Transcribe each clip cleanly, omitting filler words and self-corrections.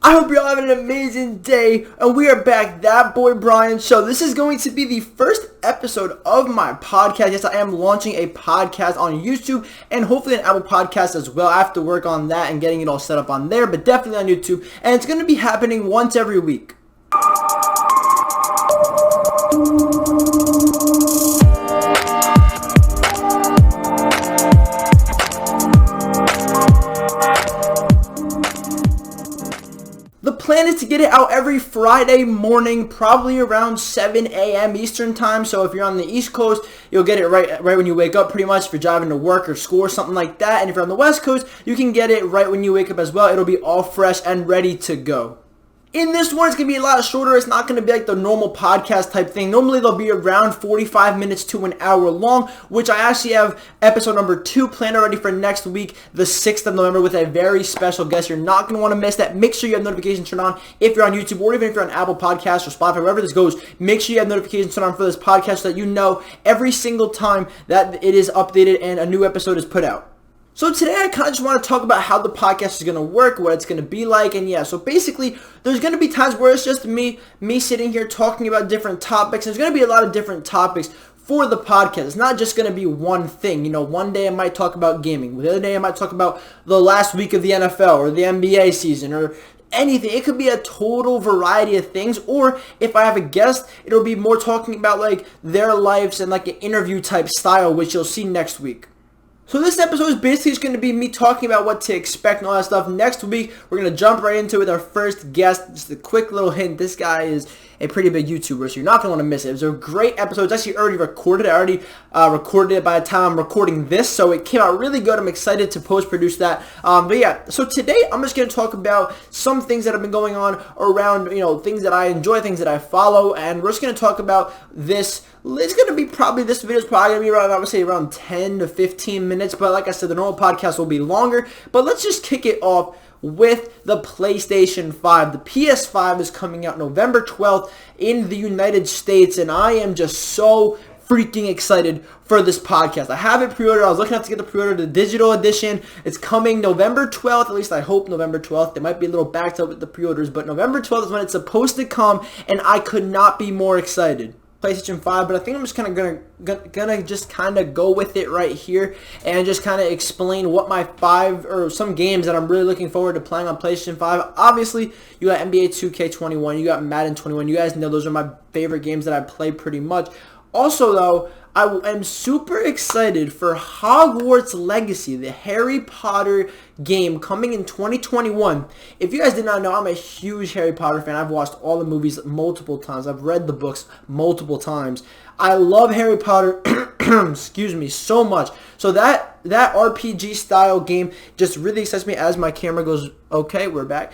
I hope you're all having an amazing day, and we are back, That Boy Brian Show. This is going to be the first episode of my podcast. Yes, I am launching a podcast on YouTube and hopefully an Apple Podcast as well. I have to work on that and getting it all set up on there, but definitely on YouTube, and it's going to be happening once every week. The plan is to get it out every Friday morning, probably around 7 a.m. Eastern time. So if you're on the East Coast, you'll get it right when you wake up pretty much if you're driving to work or school or something like that. And if you're on the West Coast, you can get it right when you wake up as well. It'll be all fresh and ready to go. In this one, it's going to be a lot shorter. It's not going to be like the normal podcast type thing. Normally, they'll be around 45 minutes to an hour long, which I actually have episode number 2 planned already for next week, the 6th of November, with a very special guest. You're not going to want to miss that. Make sure you have notifications turned on if you're on YouTube, or even if you're on Apple Podcasts or Spotify, wherever this goes. Make sure you have notifications turned on for this podcast so that you know every single time that it is updated and a new episode is put out. So today I kind of just want to talk about how the podcast is going to work, what it's going to be like, and yeah, so basically there's going to be times where it's just me sitting here talking about different topics. There's going to be a lot of different topics for the podcast. It's not just going to be one thing. You know, one day I might talk about gaming. The other day I might talk about the last week of the NFL or the NBA season or anything. It could be a total variety of things, or if I have a guest, it'll be more talking about like their lives and like an interview type style, which you'll see next week. So this episode is basically just going to be me talking about what to expect and all that stuff. Next week, we're going to jump right into it with our first guest. Just a quick little hint. This guy is a pretty big YouTuber, so you're not going to want to miss it. It was a great episode. It's actually already recorded. I already recorded it by the time I'm recording this, so it came out really good. I'm excited to post-produce that. But yeah, so today I'm just going to talk about some things that have been going on around, you know, things that I enjoy, things that I follow, and we're just going to talk about this. It's going to be this video is probably going to be around, I would say, around 10 to 15 minutes. But like I said, the normal podcast will be longer. But let's just kick it off with the PlayStation 5. The PS5 is coming out November 12th in the United States. And I am just so freaking excited for this podcast. I have it pre-ordered. I was looking to get the pre-order, the digital edition. It's coming November 12th. At least I hope November 12th. They might be a little backed up with the pre-orders. But November 12th is when it's supposed to come. And I could not be more excited. PlayStation 5, but I think I'm just kind of gonna just kind of go with it right here and just kind of explain what my 5 or some games that I'm really looking forward to playing on PlayStation 5. Obviously, you got NBA 2K21, you got Madden 21. You guys know those are my favorite games that I play pretty much. Also, though, I am super excited for Hogwarts Legacy, the Harry Potter game coming in 2021. If you guys did not know, I'm a huge Harry Potter fan. I've watched all the movies multiple times. I've read the books multiple times. I love Harry Potter, excuse me, so much. So that RPG style game just really excites me. As my camera goes, okay, we're back.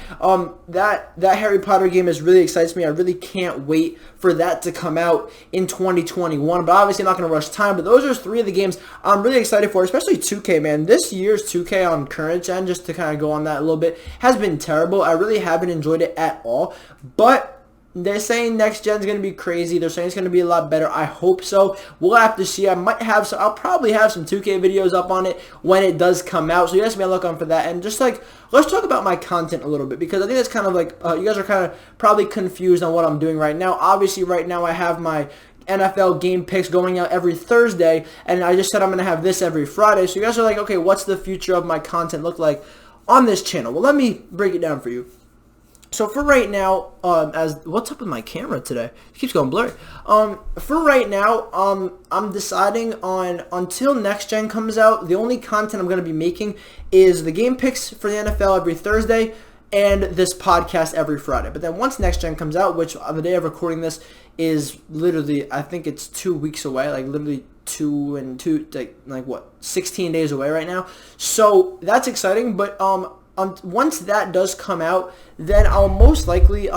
That Harry Potter game is really excites me. I really can't wait for that to come out in 2021. But obviously, I'm not going to rush time. But those are 3 of the games I'm really excited for, especially 2K, man. This year's 2K on current gen, just to kind of go on that a little bit, has been terrible. I really haven't enjoyed it at all. But they're saying next gen's going to be crazy. They're saying it's going to be a lot better. I hope so. We'll have to see. I'll probably have some 2K videos up on it when it does come out. So you guys may look on for that. And just like, let's talk about my content a little bit, because I think that's kind of like, you guys are kind of probably confused on what I'm doing right now. Obviously, right now I have my NFL game picks going out every Thursday, and I just said I'm going to have this every Friday. So you guys are like, okay, what's the future of my content look like on this channel? Well, let me break it down for you. So for right now, what's up with my camera today? It keeps going blurry. For right now, I'm deciding on, until next gen comes out, the only content I'm going to be making is the game picks for the NFL every Thursday and this podcast every Friday. But then once next gen comes out, which on the day of recording this is literally, I think it's 2 weeks away, like literally 16 days away right now. So that's exciting, but once that does come out, then I'll most likely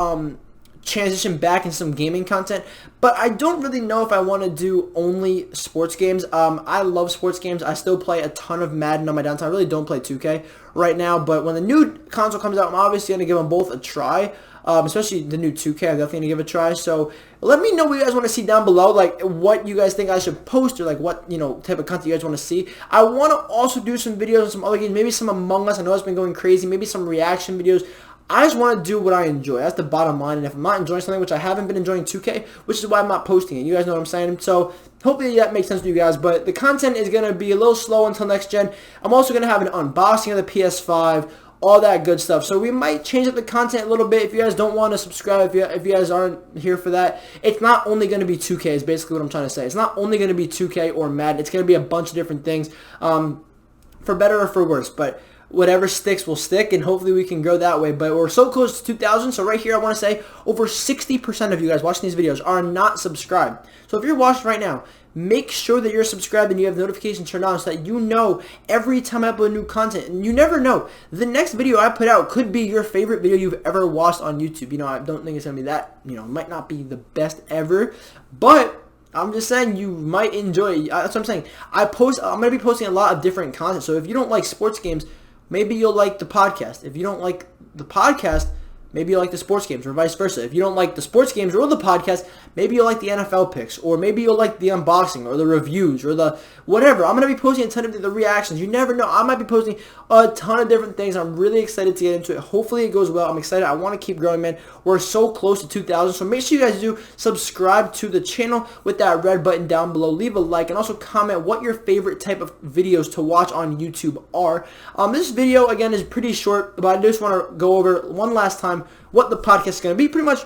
transition back into some gaming content. But I don't really know if I want to do only sports games. I love sports games. I still play a ton of Madden on my downtime. I really don't play 2K right now, but when the new console comes out, I'm obviously going to give them both a try. Especially the new 2K, I'm definitely going to give it a try. So let me know what you guys want to see down below, like what you guys think I should post, or like what, you know, type of content you guys want to see. I want to also do some videos on some other games, maybe some Among Us. I know it's been going crazy. Maybe some reaction videos. I just want to do what I enjoy. That's the bottom line. And if I'm not enjoying something, which I haven't been enjoying 2K, which is why I'm not posting it. You guys know what I'm saying? So hopefully that makes sense to you guys. But the content is going to be a little slow until next gen. I'm also going to have an unboxing of the PS5, all that good stuff. So we might change up the content a little bit. If you guys don't want to subscribe, if you guys aren't here for that, it's not only going to be 2K is basically what I'm trying to say. It's not only going to be 2K or Madden. It's going to be a bunch of different things, for better or for worse. But whatever sticks will stick, and hopefully we can grow that way. But we're so close to 2,000, so right here I want to say over 60% of you guys watching these videos are not subscribed. So if you're watching right now, make sure that you're subscribed and you have notifications turned on so that you know every time I upload new content. And you never know, the next video I put out could be your favorite video you've ever watched on YouTube. You know, I don't think it's going to be that, you know, it might not be the best ever, but I'm just saying you might enjoy it. That's what I'm saying. I'm going to be posting a lot of different content. So if you don't like sports games, maybe you'll like the podcast. If you don't like the podcast, maybe you'll like the sports games, or vice versa. If you don't like the sports games or the podcast, maybe you'll like the NFL picks, or maybe you'll like the unboxing, or the reviews, or the whatever. I'm going to be posting a ton of the reactions. You never know. I might be posting a ton of different things. I'm really excited to get into it. Hopefully it goes well. I'm excited. I want to keep growing, man. We're so close to 2,000, so make sure you guys do subscribe to the channel with that red button down below. Leave a like, and also comment what your favorite type of videos to watch on YouTube are. This video, again, is pretty short, but I just want to go over one last time what the podcast is going to be. Pretty much,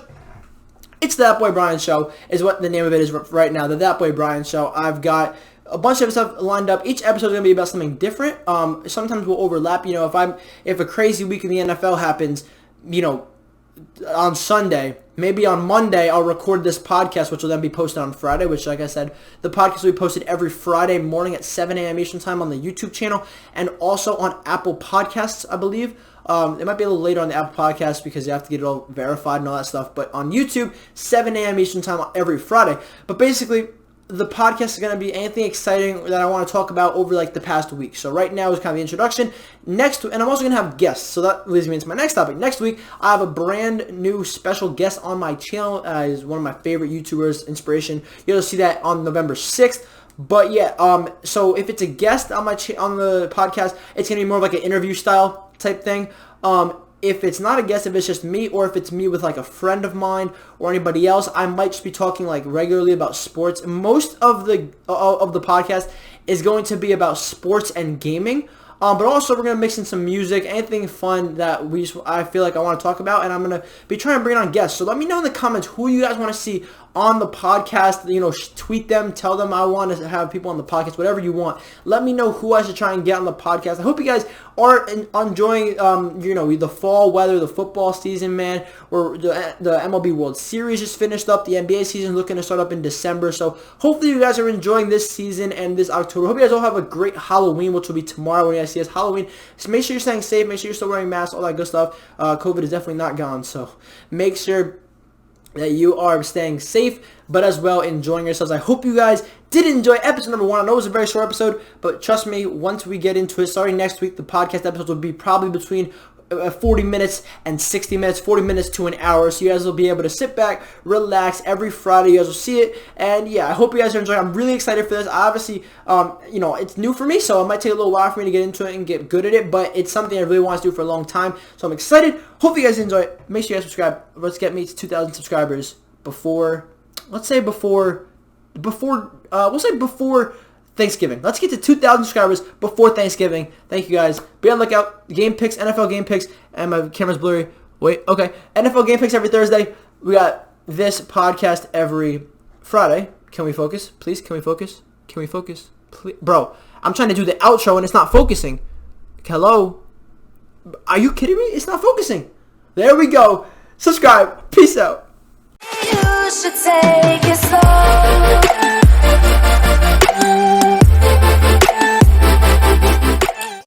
it's the ThatBoyBrian Show is what the name of it is right now, the ThatBoyBrian Show. I've got a bunch of stuff lined up. Each episode is going to be about something different. Sometimes we'll overlap. You know, if a crazy week in the NFL happens, you know, on Sunday, maybe on Monday, I'll record this podcast, which will then be posted on Friday, which, like I said, the podcast will be posted every Friday morning at 7 a.m. Eastern Time on the YouTube channel, and also on Apple Podcasts, I believe. It might be a little later on the Apple Podcast because you have to get it all verified and all that stuff. But on YouTube, 7 a.m. Eastern Time every Friday. But basically, the podcast is going to be anything exciting that I want to talk about over like the past week. So right now is kind of the introduction. And I'm also going to have guests. So that leads me into my next topic. Next week, I have a brand new special guest on my channel. He's one of my favorite YouTubers, inspiration. You'll see that on November 6th. But yeah, so if it's a guest on on the podcast, it's going to be more of like an interview style type thing. If it's not a guest, if it's just me, or if it's me with like a friend of mine or anybody else, I might just be talking like regularly about sports. Most of the podcast is going to be about sports and gaming. But also we're going to mix in some music, anything fun that I feel like I want to talk about, and I'm going to be trying to bring on guests. So let me know in the comments who you guys want to see on the podcast. You know, tweet them, tell them I want to have people on the podcast, whatever you want. Let me know who I should try and get on the podcast. I hope you guys are enjoying, you know, the fall weather, the football season, man. Or the MLB World Series just finished up. The NBA season looking to start up in December. So hopefully you guys are enjoying this season and this October. Hope you guys all have a great Halloween, which will be tomorrow when you guys see us Halloween. So make sure you're staying safe. Make sure you're still wearing masks, all that good stuff. COVID is definitely not gone. So make sure that you are staying safe, but as well enjoying yourselves. I hope you guys did enjoy episode number 1. I know it was a very short episode, but trust me, once we get into it, starting next week, the podcast episodes will be probably between 40 minutes and 60 minutes, 40 minutes to an hour, so you guys will be able to sit back, relax. Every Friday you guys will see it, and yeah, I hope you guys are enjoying. I'm really excited for this. Obviously, you know, it's new for me, so it might take a little while for me to get into it and get good at it, but it's something I really want to do for a long time, so I'm excited. Hope you guys enjoy it. Make sure you guys subscribe. Let's get me to 2,000 subscribers before, we'll say before Thanksgiving. Let's get to 2,000 subscribers before Thanksgiving. Thank you guys. Be on the lookout. Game picks, NFL game picks, and my camera's blurry. Wait, okay. NFL game picks every Thursday. We got this podcast every Friday. Can we focus? Please, can we focus? Can we focus? Please? Bro, I'm trying to do the outro and it's not focusing. Hello? Are you kidding me? It's not focusing. There we go. Subscribe. Peace out. You should take